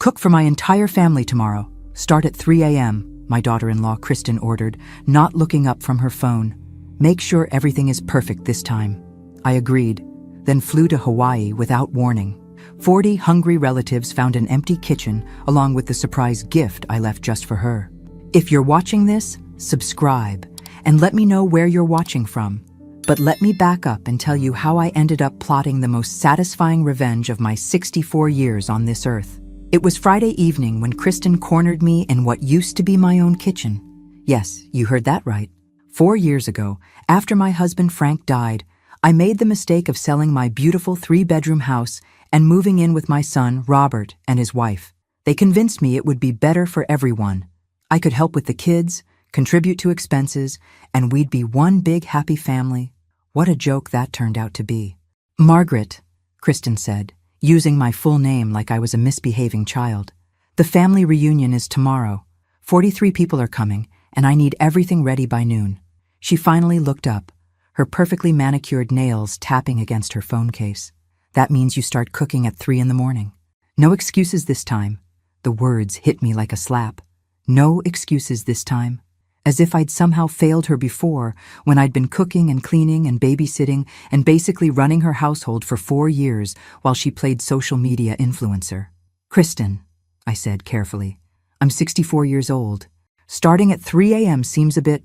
Cook for my entire family tomorrow. Start at 3 a.m., my daughter-in-law Kristen ordered, not looking up from her phone. Make sure everything is perfect this time. I agreed, then flew to Hawaii without warning. 40 hungry relatives found an empty kitchen along with the surprise gift I left just for her. If you're watching this, subscribe and let me know where you're watching from. But let me back up and tell you how I ended up plotting the most satisfying revenge of my 64 years on this earth. It was Friday evening when Kristen cornered me in what used to be my own kitchen. Yes, you heard that right. 4 years ago, after my husband Frank died, I made the mistake of selling my beautiful 3-bedroom house and moving in with my son, Robert, and his wife. They convinced me it would be better for everyone. I could help with the kids, contribute to expenses, and we'd be one big happy family. What a joke that turned out to be. Margaret, Kristen said, using my full name like I was a misbehaving child. The family reunion is tomorrow. 43 people are coming, and I need everything ready by noon. She finally looked up, her perfectly manicured nails tapping against her phone case. That means you start cooking at 3 in the morning. No excuses this time. The words hit me like a slap. No excuses this time. As if I'd somehow failed her before, when I'd been cooking and cleaning and babysitting and basically running her household for 4 years while she played social media influencer. Kristen, I said carefully, I'm 64 years old. Starting at 3 a.m. seems a bit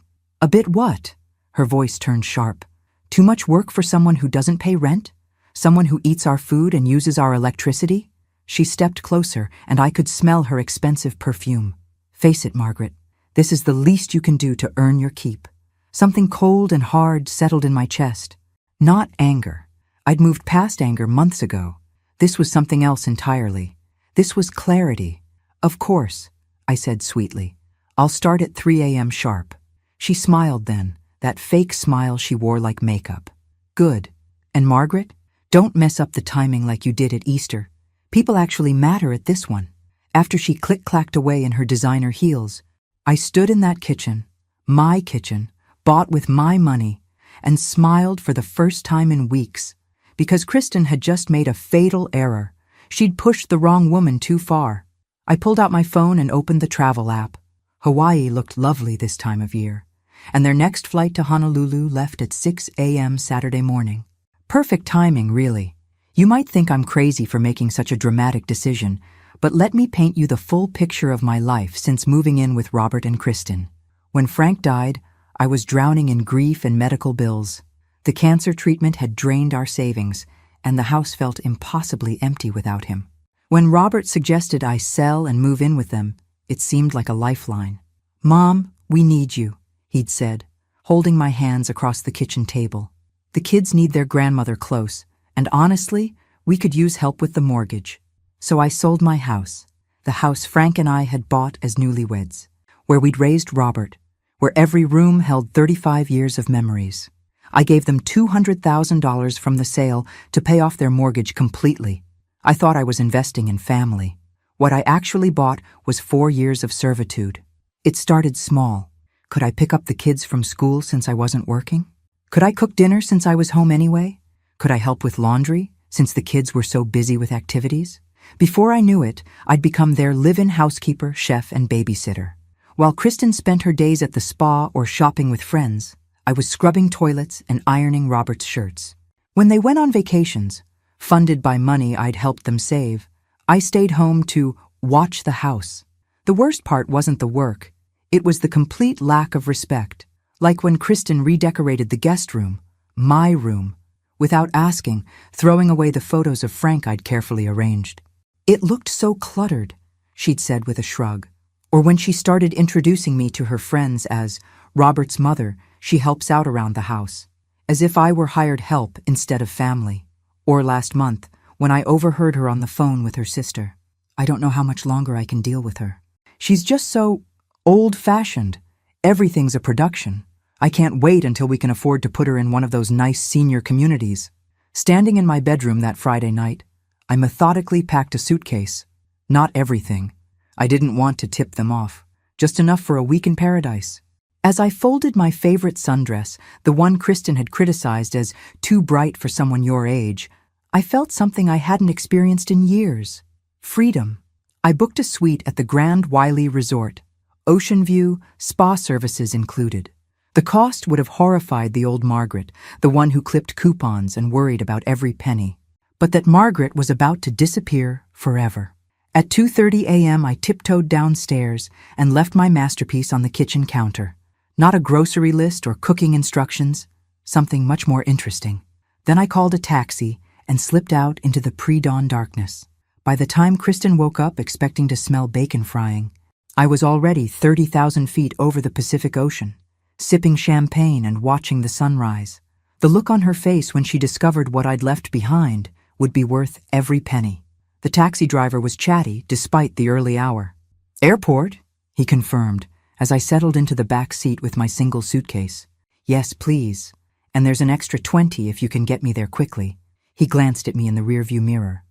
what? Her voice turned sharp. Too much work for someone who doesn't pay rent? Someone who eats our food and uses our electricity? She stepped closer, and I could smell her expensive perfume. Face it, Margaret. This is the least you can do to earn your keep. Something cold and hard settled in my chest. Not anger. I'd moved past anger months ago. This was something else entirely. This was clarity. Of course, I said sweetly. I'll start at 3 a.m. sharp. She smiled then, that fake smile she wore like makeup. Good. And Margaret, don't mess up the timing like you did at Easter. People actually matter at this one. After she click-clacked away in her designer heels, I stood in that kitchen, my kitchen, bought with my money, and smiled for the first time in weeks, because Kristen had just made a fatal error. She'd pushed the wrong woman too far. I pulled out my phone and opened the travel app. Hawaii looked lovely this time of year, and their next flight to Honolulu left at 6 a.m. Saturday morning. Perfect timing, really. You might think I'm crazy for making such a dramatic decision, but let me paint you the full picture of my life since moving in with Robert and Kristen. When Frank died, I was drowning in grief and medical bills. The cancer treatment had drained our savings, and the house felt impossibly empty without him. When Robert suggested I sell and move in with them, it seemed like a lifeline. Mom, we need you, he'd said, holding my hands across the kitchen table. The kids need their grandmother close, and honestly, we could use help with the mortgage. So I sold my house, the house Frank and I had bought as newlyweds, where we'd raised Robert, where every room held 35 years of memories. I gave them $200,000 from the sale to pay off their mortgage completely. I thought I was investing in family. What I actually bought was 4 years of servitude. It started small. Could I pick up the kids from school since I wasn't working? Could I cook dinner since I was home anyway? Could I help with laundry since the kids were so busy with activities? Before I knew it, I'd become their live-in housekeeper, chef, and babysitter. While Kristen spent her days at the spa or shopping with friends, I was scrubbing toilets and ironing Robert's shirts. When they went on vacations, funded by money I'd helped them save, I stayed home to watch the house. The worst part wasn't the work. It was the complete lack of respect. Like when Kristen redecorated the guest room, my room, without asking, throwing away the photos of Frank I'd carefully arranged. It looked so cluttered, she'd said with a shrug. Or when she started introducing me to her friends as Robert's mother, she helps out around the house, as if I were hired help instead of family. Or last month, when I overheard her on the phone with her sister. I don't know how much longer I can deal with her. She's just so old-fashioned. Everything's a production. I can't wait until we can afford to put her in one of those nice senior communities. Standing in my bedroom that Friday night, I methodically packed a suitcase. Not everything. I didn't want to tip them off. Just enough for a week in paradise. As I folded my favorite sundress, the one Kristen had criticized as too bright for someone your age, I felt something I hadn't experienced in years. Freedom. I booked a suite at the Grand Wiley Resort. Ocean view, spa services included. The cost would have horrified the old Margaret, the one who clipped coupons and worried about every penny. But that Margaret was about to disappear forever. At 2:30 a.m. I tiptoed downstairs and left my masterpiece on the kitchen counter. Not a grocery list or cooking instructions, something much more interesting. Then I called a taxi and slipped out into the pre-dawn darkness. By the time Kristen woke up expecting to smell bacon frying, I was already 30,000 feet over the Pacific Ocean, sipping champagne and watching the sunrise. The look on her face when she discovered what I'd left behind would be worth every penny. The taxi driver was chatty despite the early hour. "Airport," he confirmed, as I settled into the back seat with my single suitcase. "Yes, please. And there's an extra 20 if you can get me there quickly." He glanced at me in the rearview mirror.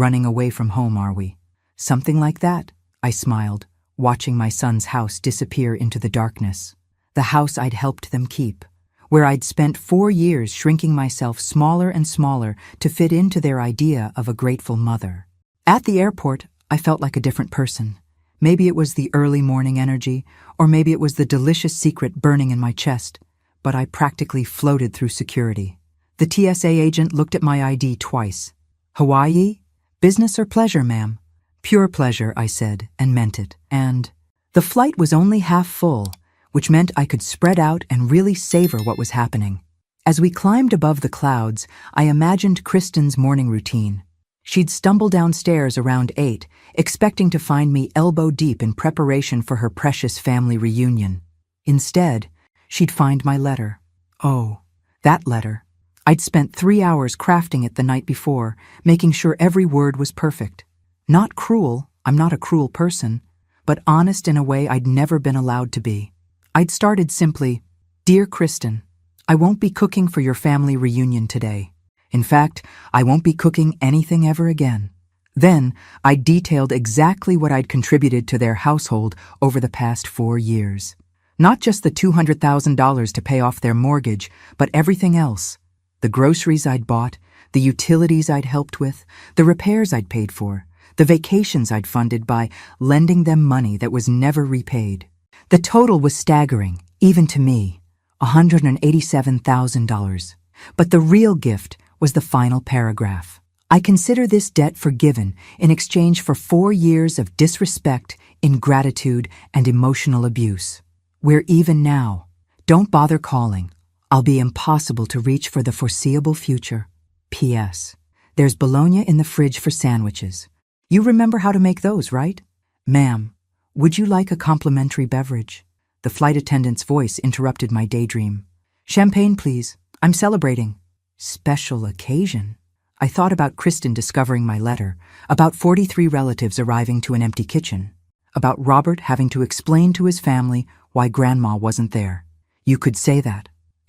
"Running away from home, are we?" "Something like that," I smiled, watching my son's house disappear into the darkness. The house I'd helped them keep, where I'd spent 4 years shrinking myself smaller and smaller to fit into their idea of a grateful mother. At the airport, I felt like a different person. Maybe it was the early morning energy, or maybe it was the delicious secret burning in my chest, but I practically floated through security. The TSA agent looked at my ID twice. "Hawaii? Business or pleasure, ma'am?" "Pure pleasure," I said, and meant it. And the flight was only half full, which meant I could spread out and really savor what was happening. As we climbed above the clouds, I imagined Kristen's morning routine. She'd stumble downstairs around 8, expecting to find me elbow-deep in preparation for her precious family reunion. Instead, she'd find my letter. Oh, that letter. I'd spent 3 hours crafting it the night before, making sure every word was perfect. Not cruel, I'm not a cruel person, but honest in a way I'd never been allowed to be. I'd started simply, "Dear Kristen, I won't be cooking for your family reunion today. In fact, I won't be cooking anything ever again." Then, I detailed exactly what I'd contributed to their household over the past 4 years. Not just the $200,000 to pay off their mortgage, but everything else. The groceries I'd bought, the utilities I'd helped with, the repairs I'd paid for, the vacations I'd funded by lending them money that was never repaid. The total was staggering, even to me, $187,000. But the real gift was the final paragraph. "I consider this debt forgiven in exchange for 4 years of disrespect, ingratitude, and emotional abuse. We're even now. Don't bother calling. I'll be impossible to reach for the foreseeable future. P.S. There's bologna in the fridge for sandwiches. You remember how to make those, right? Ma'am, would you like a complimentary beverage?" The flight attendant's voice interrupted my daydream. "Champagne, please. I'm celebrating." Special occasion. I thought about Kristen discovering my letter, about 43 relatives arriving to an empty kitchen, about Robert having to explain to his family why Grandma wasn't there. You could say that.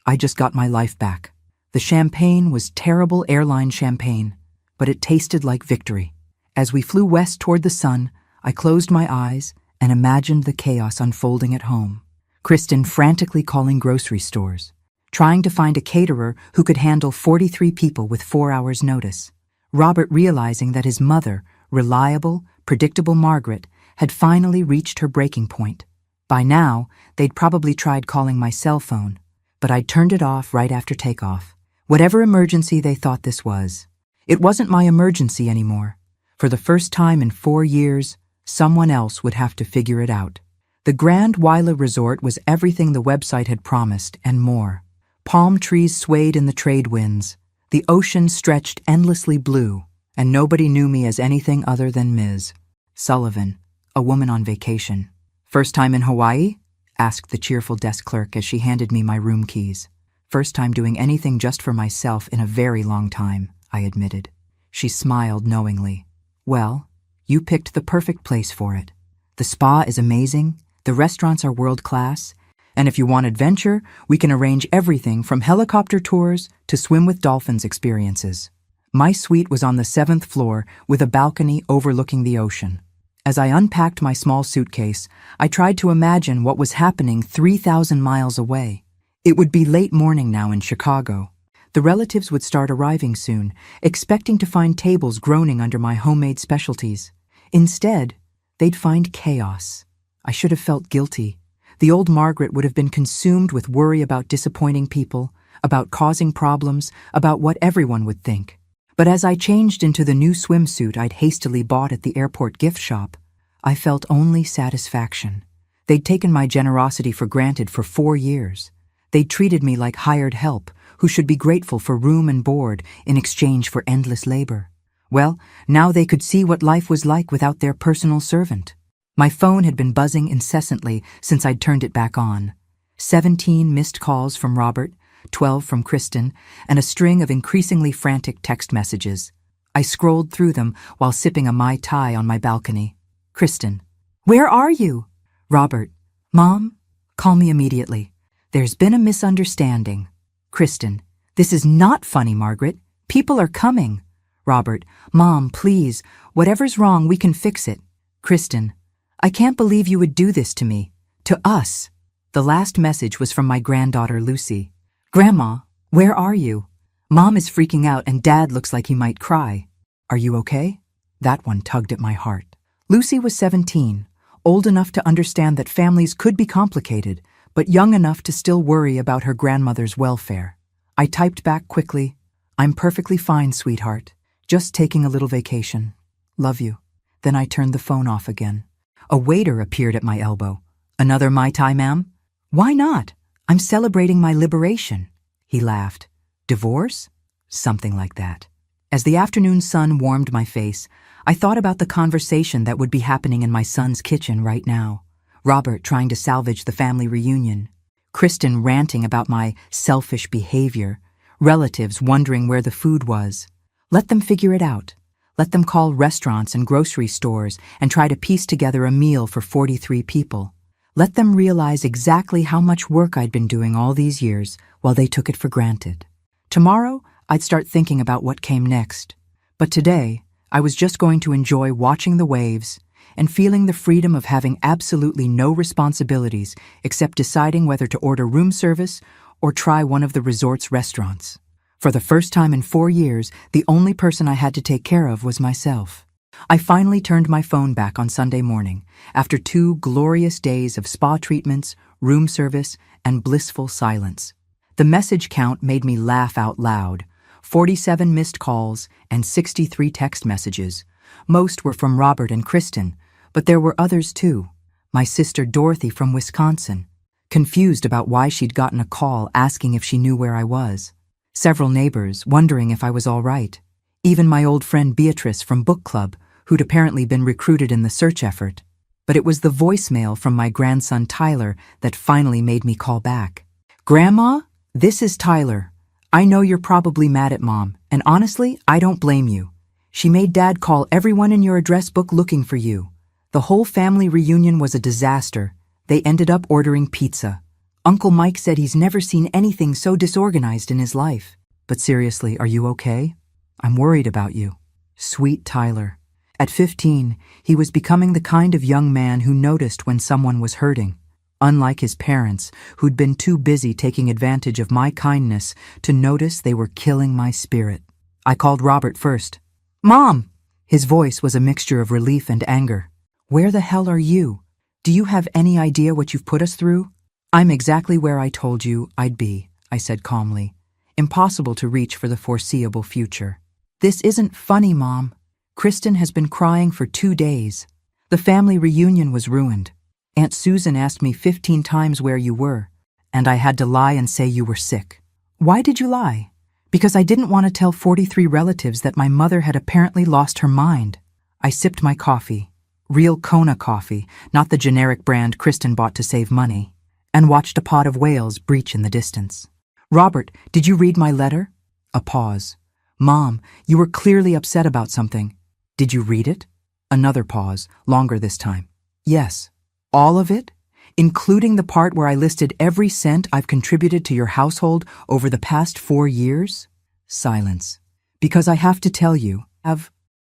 I just got my life back. The champagne was terrible airline champagne, but it tasted like victory. As we flew west toward the sun, I closed my eyes and imagined the chaos unfolding at home. Kristen frantically calling grocery stores, trying to find a caterer who could handle 43 people with 4 hours' notice. Robert realizing that his mother, reliable, predictable Margaret, had finally reached her breaking point. By now, they'd probably tried calling my cell phone, but I'd turned it off right after takeoff. Whatever emergency they thought this was, it wasn't my emergency anymore. For the first time in 4 years, someone else would have to figure it out. The Grand Wiley Resort was everything the website had promised and more. Palm trees swayed in the trade winds. The ocean stretched endlessly blue, and nobody knew me as anything other than Ms. Sullivan, a woman on vacation. "First time in Hawaii?" asked the cheerful desk clerk as she handed me my room keys. "First time doing anything just for myself in a very long time," I admitted. She smiled knowingly. "Well, you picked the perfect place for it. The spa is amazing, the restaurants are world-class, and if you want adventure, we can arrange everything from helicopter tours to swim with dolphins experiences." My suite was on the 7th floor with a balcony overlooking the ocean. As I unpacked my small suitcase, I tried to imagine what was happening 3,000 miles away. It would be late morning now in Chicago. The relatives would start arriving soon, expecting to find tables groaning under my homemade specialties. Instead, They'd find chaos. I should have felt guilty. The old Margaret would have been consumed with worry about disappointing people, about causing problems, about what everyone would think. But as I changed into the new swimsuit I'd hastily bought at the airport gift shop, I felt only satisfaction. They'd taken my generosity for granted for 4 years. They'd treated me like hired help, who should be grateful for room and board in exchange for endless labor. Well, now they could see what life was like without their personal servant. My phone had been buzzing incessantly since I'd turned it back on. 17 missed calls from Robert, 12 from Kristen, and a string of increasingly frantic text messages. I scrolled through them while sipping a Mai Tai on my balcony. Kristen: "Where are you?" Robert: "Mom, call me immediately. There's been a misunderstanding." Kristen: "This is not funny, Margaret. People are coming." Robert: "Mom, please, whatever's wrong, we can fix it." Kristen: "I can't believe you would do this to me. To us." The last message was from my granddaughter Lucy. "Grandma, where are you? Mom is freaking out and Dad looks like he might cry. Are you okay?" That one tugged at my heart. Lucy was 17, old enough to understand that families could be complicated, but young enough to still worry about her grandmother's welfare. I typed back quickly, "I'm perfectly fine, sweetheart. Just taking a little vacation. Love you." Then I turned the phone off again. A waiter appeared at my elbow. "Another Mai Tai, ma'am?" "Why not? I'm celebrating my liberation." He laughed. "Divorce?" "Something like that." As the afternoon sun warmed my face, I thought about the conversation that would be happening in my son's kitchen right now. Robert trying to salvage the family reunion. Kristen ranting about my selfish behavior. Relatives wondering where the food was. Let them figure it out. Let them call restaurants and grocery stores and try to piece together a meal for 43 people. Let them realize exactly how much work I'd been doing all these years while they took it for granted. Tomorrow, I'd start thinking about what came next. But today, I was just going to enjoy watching the waves and feeling the freedom of having absolutely no responsibilities except deciding whether to order room service or try one of the resort's restaurants. For the first time in 4 years, the only person I had to take care of was myself. I finally turned my phone back on Sunday morning, after 2 glorious days of spa treatments, room service, and blissful silence. The message count made me laugh out loud. 47 missed calls and 63 text messages. Most were from Robert and Kristen, but there were others too. My sister Dorothy from Wisconsin, confused about why she'd gotten a call asking if she knew where I was. Several neighbors wondering if I was all right. Even my old friend Beatrice from book club, who'd apparently been recruited in the search effort. But it was the voicemail from my grandson Tyler that finally made me call back. "Grandma, this is Tyler. I know you're probably mad at Mom, and honestly, I don't blame you. She made Dad call everyone in your address book looking for you. The whole family reunion was a disaster. They ended up ordering pizza. Uncle Mike said he's never seen anything so disorganized in his life. But seriously, are you okay? I'm worried about you." Sweet Tyler. At 15, he was becoming the kind of young man who noticed when someone was hurting. Unlike his parents, who'd been too busy taking advantage of my kindness to notice they were killing my spirit. I called Robert first. "Mom!" His voice was a mixture of relief and anger. "Where the hell are you? Do you have any idea what you've put us through?" "I'm exactly where I told you I'd be," I said calmly. "Impossible to reach for the foreseeable future." "This isn't funny, Mom. Kristen has been crying for 2 days. The family reunion was ruined. Aunt Susan asked me 15 times where you were, and I had to lie and say you were sick." "Why did you lie?" "Because I didn't want to tell 43 relatives that my mother had apparently lost her mind." I sipped my coffee, real Kona coffee, not the generic brand Kristen bought to save money, and watched a pod of whales breach in the distance. "Robert, did you read my letter?" A pause. "Mom, you were clearly upset about something. Did you read it?" Another pause, longer this time. "Yes." "All of it? Including the part where I listed every cent I've contributed to your household over the past 4 years?" Silence. "Because I have to tell you,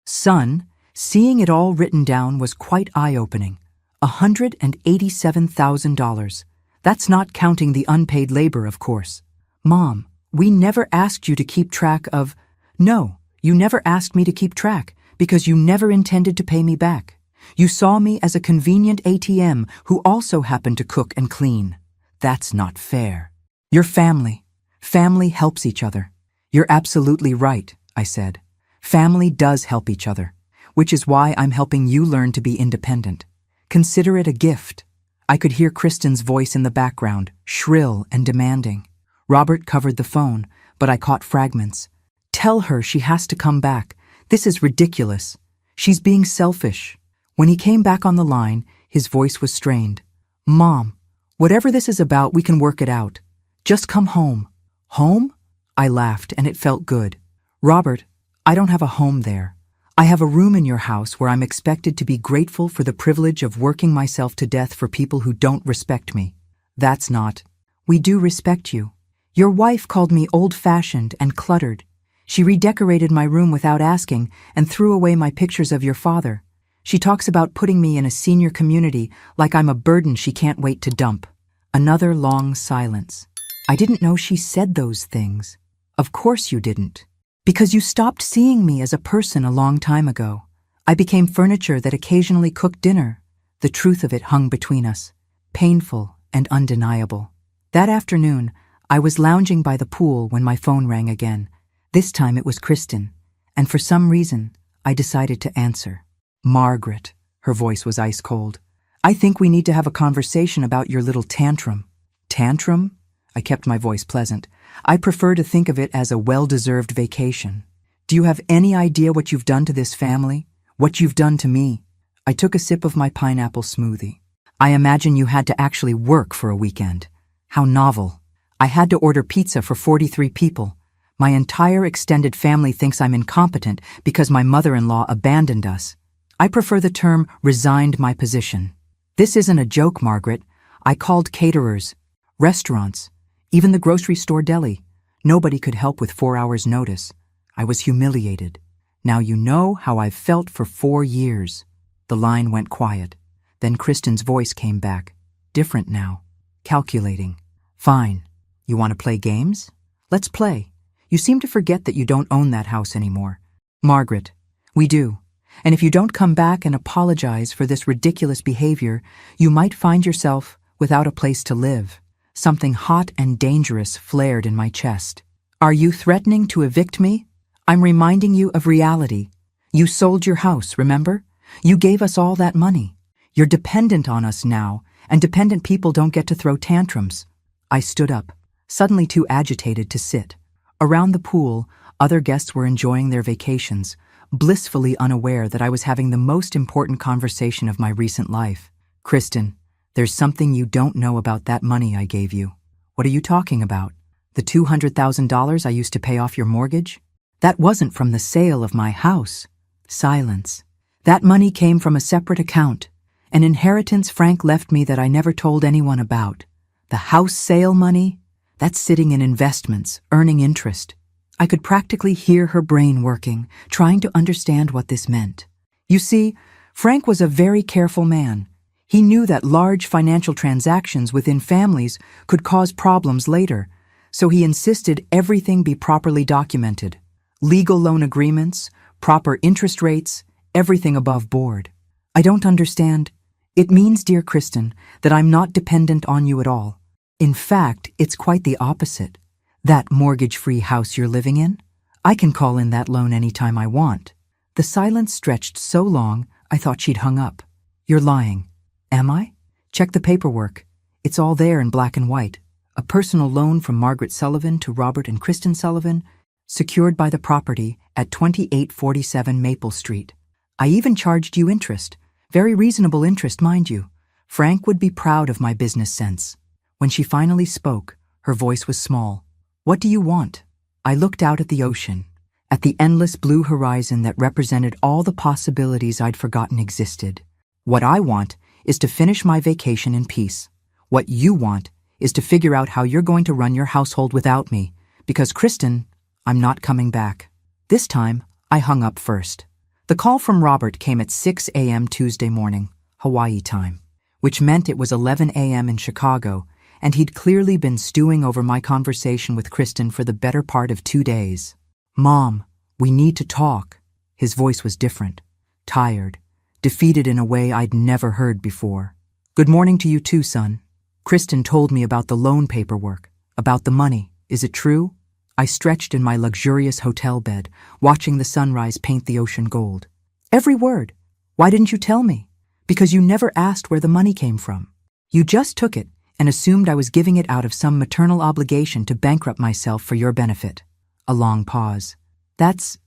Son, seeing it all written down was quite eye-opening. $187,000. That's not counting the unpaid labor, of course. Mom, we never asked you to keep track of... No, you never asked me to keep track because you never intended to pay me back. You saw me as a convenient ATM who also happened to cook and clean. That's not fair. You're family. Family helps each other. You're absolutely right, I said. Family does help each other, which is why I'm helping you learn to be independent. Consider it a gift. I could hear Kristen's voice in the background, shrill and demanding. Robert covered the phone, but I caught fragments. Tell her she has to come back. This is ridiculous. She's being selfish. When he came back on the line, his voice was strained. Mom, whatever this is about, we can work it out. Just come home. Home? I laughed, and it felt good. Robert, I don't have a home there. I have a room in your house where I'm expected to be grateful for the privilege of working myself to death for people who don't respect me. That's not. We do respect you. Your wife called me old-fashioned and cluttered. She redecorated my room without asking and threw away my pictures of your father. She talks about putting me in a senior community like I'm a burden she can't wait to dump. Another long silence. I didn't know she said those things. Of course you didn't. Because you stopped seeing me as a person a long time ago. I became furniture that occasionally cooked dinner. The truth of it hung between us, painful and undeniable. That afternoon, I was lounging by the pool when my phone rang again. This time it was Kristen, and for some reason, I decided to answer. Margaret, her voice was ice cold. I think we need to have a conversation about your little tantrum. Tantrum? I kept my voice pleasant. I prefer to think of it as a well-deserved vacation. Do you have any idea what you've done to this family? What you've done to me? I took a sip of my pineapple smoothie. I imagine you had to actually work for a weekend. How novel. I had to order pizza for 43 people. My entire extended family thinks I'm incompetent because my mother-in-law abandoned us. I prefer the term resigned my position. This isn't a joke, Margaret. I called caterers, restaurants, even the grocery store deli. Nobody could help with 4 hours' notice. I was humiliated. Now you know how I've felt for 4 years. The line went quiet. Then Kristen's voice came back. Different now. Calculating. Fine. You want to play games? Let's play. You seem to forget that you don't own that house anymore. Margaret, we do. And if you don't come back and apologize for this ridiculous behavior, you might find yourself without a place to live. Something hot and dangerous flared in my chest. Are you threatening to evict me? I'm reminding you of reality. You sold your house, remember? You gave us all that money. You're dependent on us now, and dependent people don't get to throw tantrums. I stood up, suddenly too agitated to sit. Around the pool, other guests were enjoying their vacations, blissfully unaware that I was having the most important conversation of my recent life. Kristen, there's something you don't know about that money I gave you. What are you talking about? The $200,000 I used to pay off your mortgage? That wasn't from the sale of my house. Silence. That money came from a separate account, an inheritance Frank left me that I never told anyone about. The house sale money? That's sitting in investments, earning interest. I could practically hear her brain working, trying to understand what this meant. You see, Frank was a very careful man. He knew that large financial transactions within families could cause problems later, so he insisted everything be properly documented. Legal loan agreements, proper interest rates, everything above board. I don't understand. It means, dear Kristen, that I'm not dependent on you at all. In fact, it's quite the opposite. That mortgage-free house you're living in? I can call in that loan anytime I want. The silence stretched so long, I thought she'd hung up. You're lying. Am I? Check the paperwork. It's all there in black and white. A personal loan from Margaret Sullivan to Robert and Kristen Sullivan, secured by the property at 2847 Maple Street. I even charged you interest. Very reasonable interest, mind you. Frank would be proud of my business sense. When she finally spoke, her voice was small. What do you want? I looked out at the ocean, at the endless blue horizon that represented all the possibilities I'd forgotten existed. What I want is to finish my vacation in peace. What you want is to figure out how you're going to run your household without me, because Kristen, I'm not coming back. This time, I hung up first. The call from Robert came at 6 a.m. Tuesday morning, Hawaii time, which meant it was 11 a.m. in Chicago, and he'd clearly been stewing over my conversation with Kristen for the better part of 2 days. Mom, we need to talk. His voice was different, tired, defeated in a way I'd never heard before. "Good morning to you too, son. Kristen told me about the loan paperwork, about the money. Is it true?" I stretched in my luxurious hotel bed, watching the sunrise paint the ocean gold. "Every word. Why didn't you tell me?" "Because you never asked where the money came from. You just took it and assumed I was giving it out of some maternal obligation to bankrupt myself for your benefit." A long pause. That's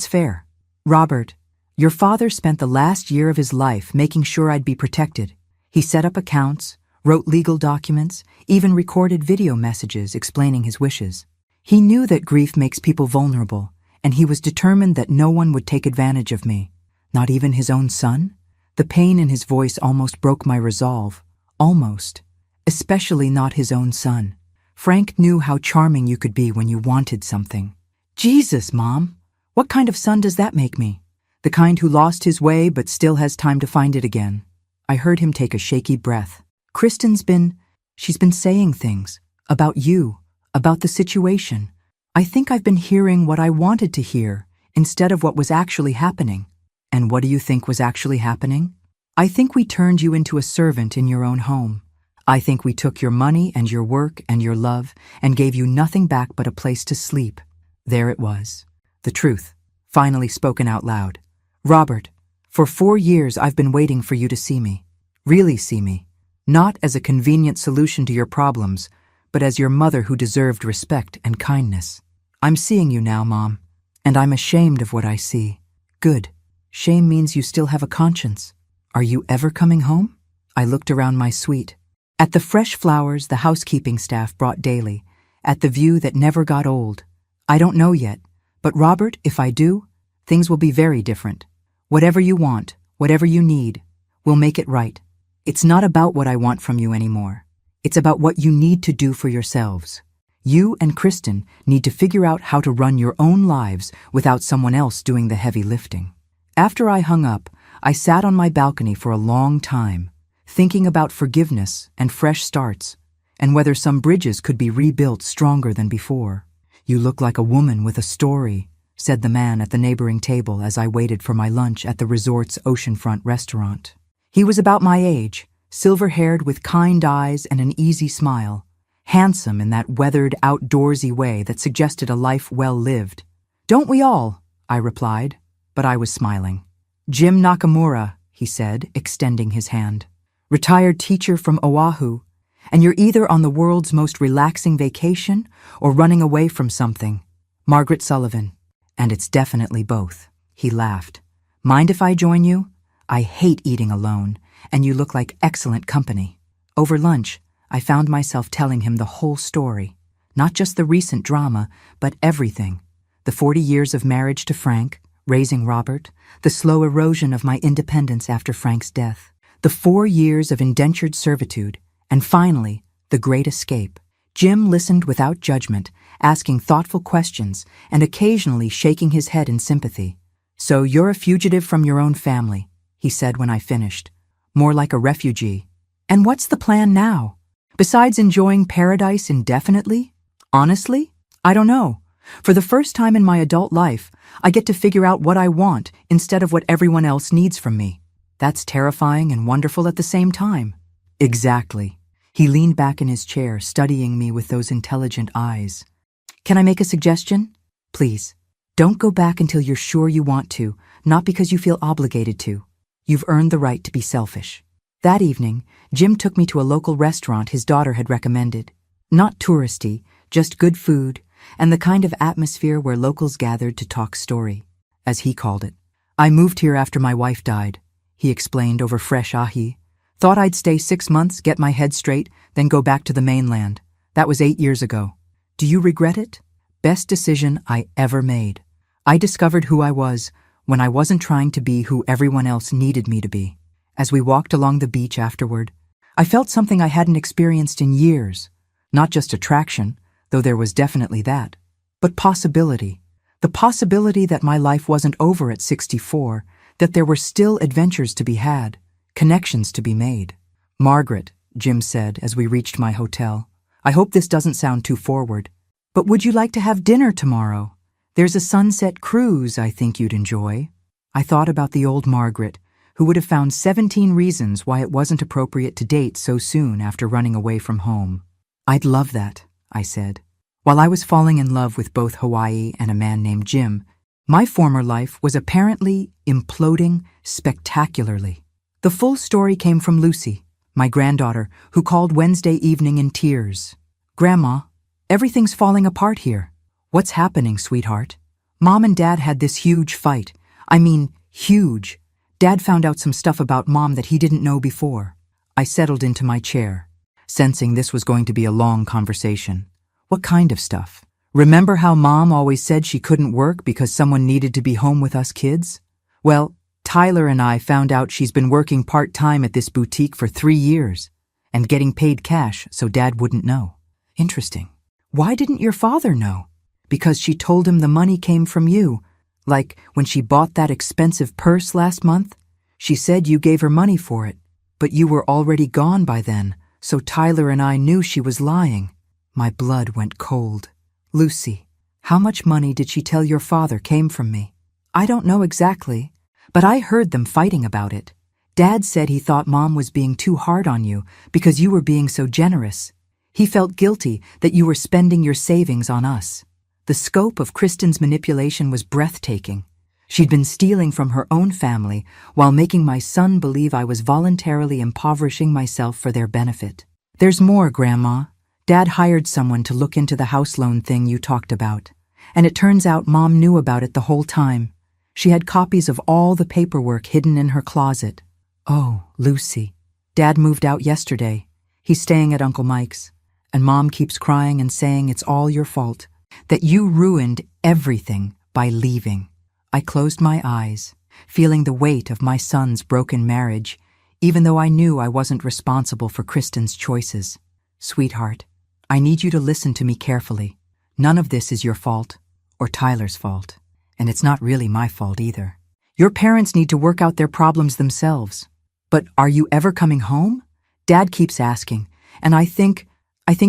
fair. "Robert, your father spent the last year of his life making sure I'd be protected. He set up accounts, wrote legal documents, even recorded video messages explaining his wishes. He knew that grief makes people vulnerable, and he was determined that no one would take advantage of me. Not even his own son?" The pain in his voice almost broke my resolve. Almost. Especially not his own son. "Frank knew how charming you could be when you wanted something." "Jesus, Mom! What kind of son does that make me?" "The kind who lost his way but still has time to find it again." I heard him take a shaky breath. She's been saying things. About you. About the situation. I think I've been hearing what I wanted to hear instead of what was actually happening." "And what do you think was actually happening?" "I think we turned you into a servant in your own home. I think we took your money and your work and your love and gave you nothing back but a place to sleep." There it was. The truth, finally spoken out loud. "Robert, for 4 years I've been waiting for you to see me. Really see me. Not as a convenient solution to your problems, but as your mother who deserved respect and kindness. I'm seeing you now, Mom, and I'm ashamed of what I see." "Good. Shame means you still have a conscience. Are you ever coming home?" I looked around my suite. At the fresh flowers the housekeeping staff brought daily, at the view that never got old. "I don't know yet, but Robert, if I do, things will be very different. Whatever you want, whatever you need, we'll make it right. It's not about what I want from you anymore. It's about what you need to do for yourselves. You and Kristen need to figure out how to run your own lives without someone else doing the heavy lifting." After I hung up, I sat on my balcony for a long time, thinking about forgiveness and fresh starts, and whether some bridges could be rebuilt stronger than before. "You look like a woman with a story," said the man at the neighboring table as I waited for my lunch at the resort's oceanfront restaurant. He was about my age, silver-haired with kind eyes and an easy smile, handsome in that weathered, outdoorsy way that suggested a life well lived. "Don't we all?" I replied, but I was smiling. "Jim Nakamura," he said, extending his hand. "Retired teacher from Oahu, and you're either on the world's most relaxing vacation or running away from something. Margaret Sullivan. And it's definitely both." He laughed. "Mind if I join you? I hate eating alone, and you look like excellent company." Over lunch, I found myself telling him the whole story. Not just the recent drama, but everything. The 40 years of marriage to Frank, raising Robert, the slow erosion of my independence after Frank's death, the 4 years of indentured servitude, and finally, the great escape. Jim listened without judgment, asking thoughtful questions and occasionally shaking his head in sympathy. "So you're a fugitive from your own family," he said when I finished. "More like a refugee. And what's the plan now? Besides enjoying paradise indefinitely? Honestly, I don't know. For the first time in my adult life, I get to figure out what I want instead of what everyone else needs from me. That's terrifying and wonderful at the same time." "Exactly." He leaned back in his chair, studying me with those intelligent eyes. "Can I make a suggestion? Please, don't go back until you're sure you want to, not because you feel obligated to. You've earned the right to be selfish." That evening, Jim took me to a local restaurant his daughter had recommended. Not touristy, just good food, and the kind of atmosphere where locals gathered to talk story, as he called it. "I moved here after my wife died," he explained over fresh ahi. "Thought I'd stay 6 months, get my head straight, then go back to the mainland. That was 8 years ago. Do you regret it? Best decision I ever made. I discovered who I was when I wasn't trying to be who everyone else needed me to be." As we walked along the beach afterward, I felt something I hadn't experienced in years. Not just attraction, though there was definitely that, but possibility. The possibility that my life wasn't over at 64, that there were still adventures to be had, connections to be made. "Margaret," Jim said as we reached my hotel, "I hope this doesn't sound too forward, but would you like to have dinner tomorrow? There's a sunset cruise I think you'd enjoy." I thought about the old Margaret, who would have found 17 reasons why it wasn't appropriate to date so soon after running away from home. I'd love that, I said. While I was falling in love with both Hawaii and a man named Jim, my former life was apparently imploding spectacularly. The full story came from Lucy, my granddaughter, who called Wednesday evening in tears. "Grandma, everything's falling apart here." "What's happening, sweetheart?" "Mom and Dad had this huge fight. I mean, huge. Dad found out some stuff about Mom that he didn't know before." I settled into my chair, sensing this was going to be a long conversation. "What kind of stuff? Remember how Mom always said she couldn't work because someone needed to be home with us kids? Well, Tyler and I found out she's been working part-time at this boutique for 3 years and getting paid cash so Dad wouldn't know." "Interesting. Why didn't your father know?" "Because she told him the money came from you. Like when she bought that expensive purse last month, she said you gave her money for it, but you were already gone by then, so Tyler and I knew she was lying." My blood went cold. "Lucy, how much money did she tell your father came from me?" "I don't know exactly, but I heard them fighting about it. Dad said he thought Mom was being too hard on you because you were being so generous. He felt guilty that you were spending your savings on us." The scope of Kristen's manipulation was breathtaking. She'd been stealing from her own family while making my son believe I was voluntarily impoverishing myself for their benefit. "There's more, Grandma. Dad hired someone to look into the house loan thing you talked about, and it turns out Mom knew about it the whole time. She had copies of all the paperwork hidden in her closet." "Oh, Lucy. Dad moved out yesterday. He's staying at Uncle Mike's, and Mom keeps crying and saying it's all your fault, that you ruined everything by leaving." I closed my eyes, feeling the weight of my son's broken marriage, even though I knew I wasn't responsible for Kristen's choices. "Sweetheart, I need you to listen to me carefully. None of this is your fault, or Tyler's fault, and it's not really my fault either. Your parents need to work out their problems themselves. But are you ever coming home? Dad keeps asking, and I think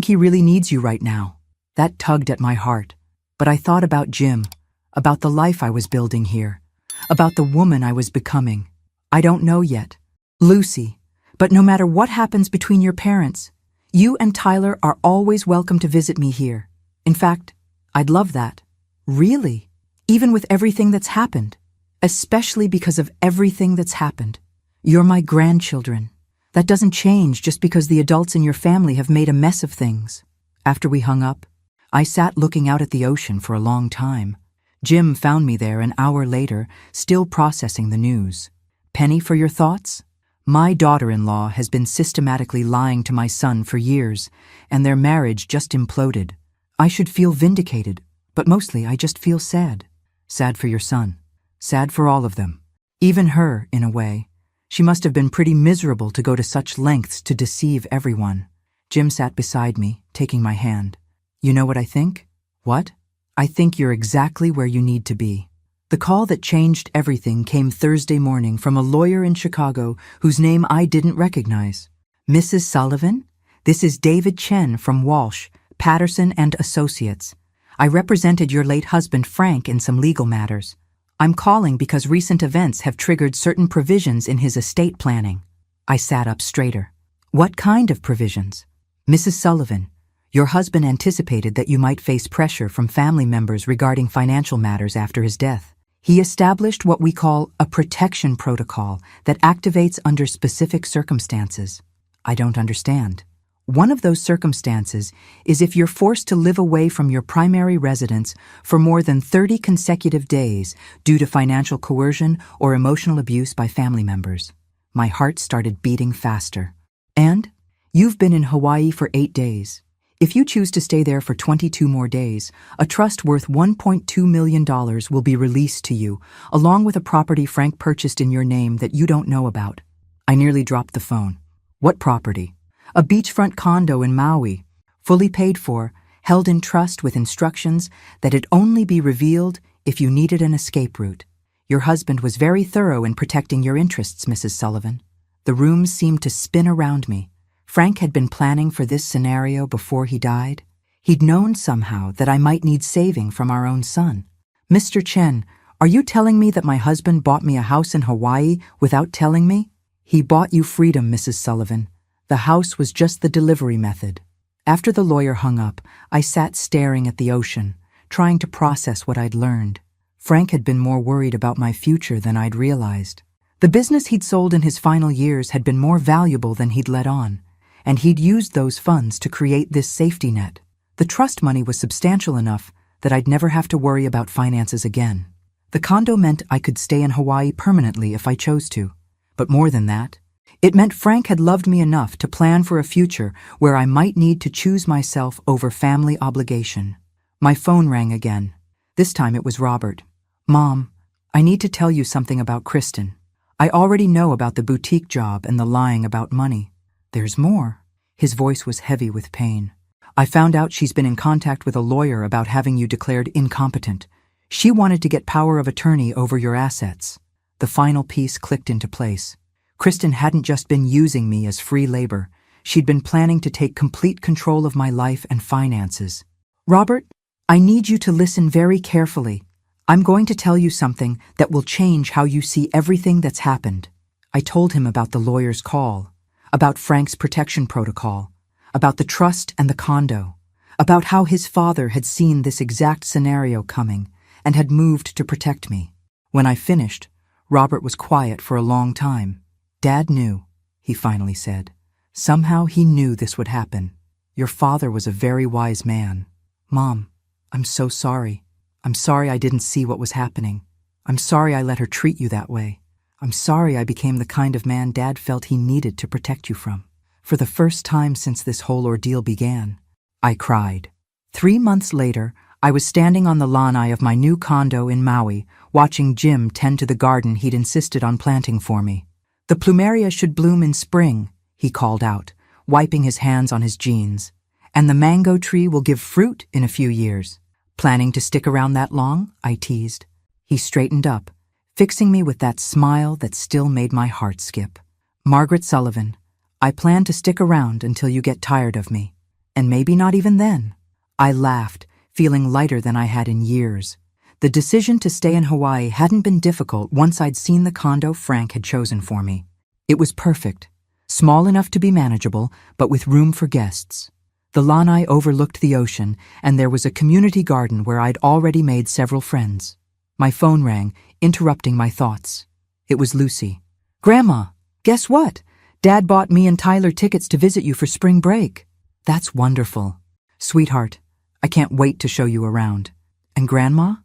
he really needs you right now." That tugged at my heart, but I thought about Jim, about the life I was building here, about the woman I was becoming. "I don't know yet, Lucy, but no matter what happens between your parents, you and Tyler are always welcome to visit me here. In fact, I'd love that. Really, even with everything that's happened, especially because of everything that's happened. You're my grandchildren. That doesn't change just because the adults in your family have made a mess of things." After we hung up, I sat looking out at the ocean for a long time. Jim found me there an hour later, still processing the news. "Penny, for your thoughts? My daughter-in-law has been systematically lying to my son for years, and their marriage just imploded. I should feel vindicated, but mostly I just feel sad. Sad for your son. Sad for all of them. Even her, in a way. She must have been pretty miserable to go to such lengths to deceive everyone." Jim sat beside me, taking my hand. "You know what I think?" "What?" "I think you're exactly where you need to be." The call that changed everything came Thursday morning from a lawyer in Chicago whose name I didn't recognize. "Mrs. Sullivan? This is David Chen from Walsh, Patterson and Associates. I represented your late husband Frank in some legal matters. I'm calling because recent events have triggered certain provisions in his estate planning." I sat up straighter. "What kind of provisions?" "Mrs. Sullivan, your husband anticipated that you might face pressure from family members regarding financial matters after his death. He established what we call a protection protocol that activates under specific circumstances." "I don't understand." "One of those circumstances is if you're forced to live away from your primary residence for more than 30 consecutive days due to financial coercion or emotional abuse by family members." My heart started beating faster. "And? You've been in Hawaii for 8 days. If you choose to stay there for 22 more days, a trust worth $1.2 million will be released to you, along with a property Frank purchased in your name that you don't know about." I nearly dropped the phone. "What property?" "A beachfront condo in Maui, fully paid for, held in trust with instructions that it only be revealed if you needed an escape route. Your husband was very thorough in protecting your interests, Mrs. Sullivan." The room seemed to spin around me. Frank had been planning for this scenario before he died. He'd known somehow that I might need saving from our own son. "Mr. Chen, Are you telling me that my husband bought me a house in Hawaii without telling me? He bought you freedom, Mrs. Sullivan. The house was just the delivery method. After the lawyer hung up, I sat staring at the ocean, trying to process what I'd learned. Frank had been more worried about my future than I'd realized. The business he'd sold in his final years had been more valuable than he'd let on, and he'd used those funds to create this safety net. The trust money was substantial enough that I'd never have to worry about finances again. The condo meant I could stay in Hawaii permanently if I chose to. But more than that, it meant Frank had loved me enough to plan for a future where I might need to choose myself over family obligation. My phone rang again. This time it was Robert. Mom, I need to tell you something about Kristen. I already know about the boutique job and the lying about money. There's more. His voice was heavy with pain. I found out she's been in contact with a lawyer about having you declared incompetent. She wanted to get power of attorney over your assets. The final piece clicked into place. Kristen hadn't just been using me as free labor. She'd been planning to take complete control of my life and finances. Robert, I need you to listen very carefully. I'm going to tell you something that will change how you see everything that's happened. I told him about the lawyer's call, about Frank's protection protocol, about the trust and the condo, about how his father had seen this exact scenario coming and had moved to protect me. When I finished, Robert was quiet for a long time. Dad knew, he finally said. Somehow he knew this would happen. Your father was a very wise man. Mom, I'm so sorry. I'm sorry I didn't see what was happening. I'm sorry I let her treat you that way. I'm sorry I became the kind of man Dad felt he needed to protect you from. For the first time since this whole ordeal began, I cried. 3 months later, I was standing on the lanai of my new condo in Maui, watching Jim tend to the garden he'd insisted on planting for me. The plumeria should bloom in spring, he called out, wiping his hands on his jeans. And the mango tree will give fruit in a few years. Planning to stick around that long? I teased. He straightened up, fixing me with that smile that still made my heart skip. Margaret Sullivan, I plan to stick around until you get tired of me. And maybe not even then. I laughed, feeling lighter than I had in years. The decision to stay in Hawaii hadn't been difficult once I'd seen the condo Frank had chosen for me. It was perfect, small enough to be manageable, but with room for guests. The lanai overlooked the ocean, and there was a community garden where I'd already made several friends. My phone rang, interrupting my thoughts. It was Lucy. Grandma, guess what? Dad bought me and Tyler tickets to visit you for spring break. That's wonderful. Sweetheart, I can't wait to show you around. And Grandma?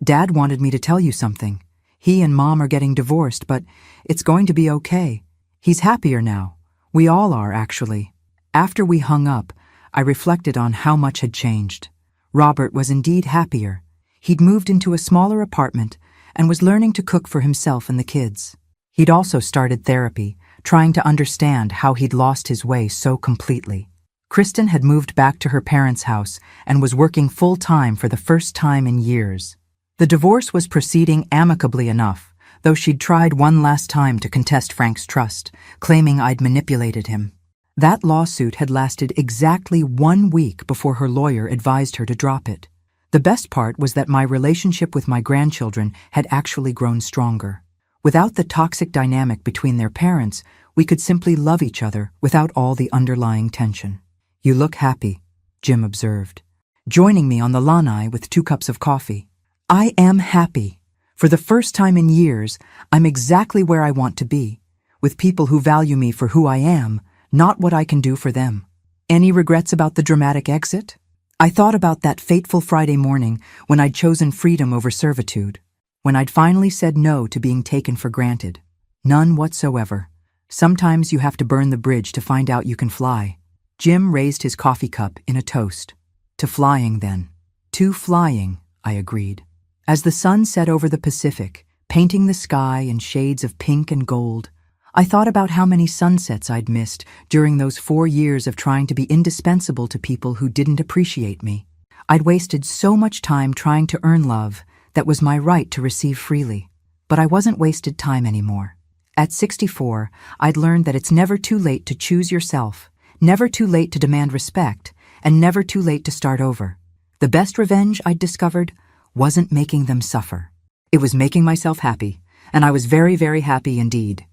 Dad wanted me to tell you something. He and Mom are getting divorced, but it's going to be okay. He's happier now. We all are, actually. After we hung up, I reflected on how much had changed. Robert was indeed happier. He'd moved into a smaller apartment and was learning to cook for himself and the kids. He'd also started therapy, trying to understand how he'd lost his way so completely. Kristen had moved back to her parents' house and was working full-time for the first time in years. The divorce was proceeding amicably enough, though she'd tried one last time to contest Frank's trust, claiming I'd manipulated him. That lawsuit had lasted exactly 1 week before her lawyer advised her to drop it. The best part was that my relationship with my grandchildren had actually grown stronger. Without the toxic dynamic between their parents, we could simply love each other without all the underlying tension. You look happy, Jim observed, joining me on the lanai with 2 cups of coffee. I am happy. For the first time in years, I'm exactly where I want to be, with people who value me for who I am, not what I can do for them. Any regrets about the dramatic exit? I thought about that fateful Friday morning when I'd chosen freedom over servitude, when I'd finally said no to being taken for granted. None whatsoever. Sometimes you have to burn the bridge to find out you can fly. Jim raised his coffee cup in a toast. To flying, then. To flying, I agreed. As the sun set over the Pacific, painting the sky in shades of pink and gold, I thought about how many sunsets I'd missed during those 4 years of trying to be indispensable to people who didn't appreciate me. I'd wasted so much time trying to earn love that was my right to receive freely. But I wasn't wasted time anymore. At 64, I'd learned that it's never too late to choose yourself, never too late to demand respect, and never too late to start over. The best revenge, I'd discovered, wasn't making them suffer. It was making myself happy, and I was very, very happy indeed.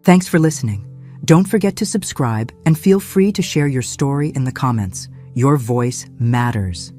Thanks for listening. Don't forget to subscribe and feel free to share your story in the comments. Your voice matters.